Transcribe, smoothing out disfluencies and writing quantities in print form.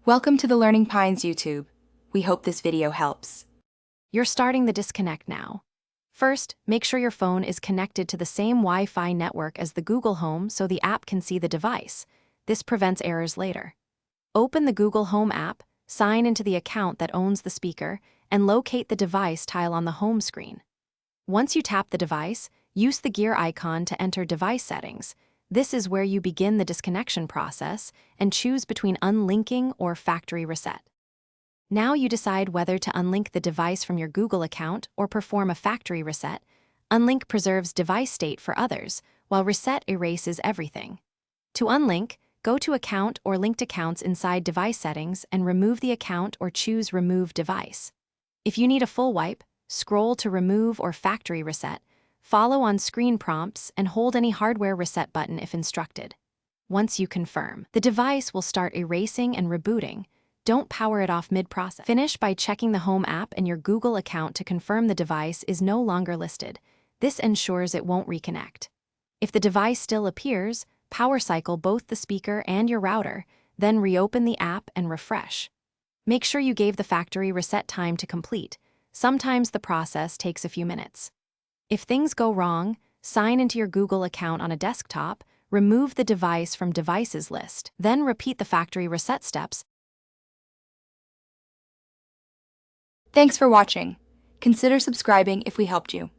Welcome to the Learning Pines YouTube. We hope this video helps. You're starting the disconnect now. First, make sure your phone is connected to the same Wi-Fi network as the Google Home so the app can see the device. This prevents errors later. Open the Google Home app, sign into the account that owns the speaker, and locate the device tile on the home screen. Once you tap the device, use the gear icon to enter device settings. This is where you begin the disconnection process and choose between unlinking or factory reset. Now you decide whether to unlink the device from your Google account or perform a factory reset. Unlink preserves device state for others, while reset erases everything. To unlink, go to Account or Linked Accounts inside Device Settings and remove the account or choose Remove Device. If you need a full wipe, scroll to Remove or Factory Reset, follow on screen prompts, and hold any hardware reset button if instructed. Once you confirm, the device will start erasing and rebooting. Don't power it off mid-process. Finish by checking the Home app and your Google account to confirm the device is no longer listed. This ensures it won't reconnect. If the device still appears, power cycle both the speaker and your router, then reopen the app and refresh. Make sure you gave the factory reset time to complete. Sometimes the process takes a few minutes. If things go wrong, sign into your Google account on a desktop, remove the device from Devices list, then repeat the factory reset steps. Thanks for watching. Consider subscribing if we helped you.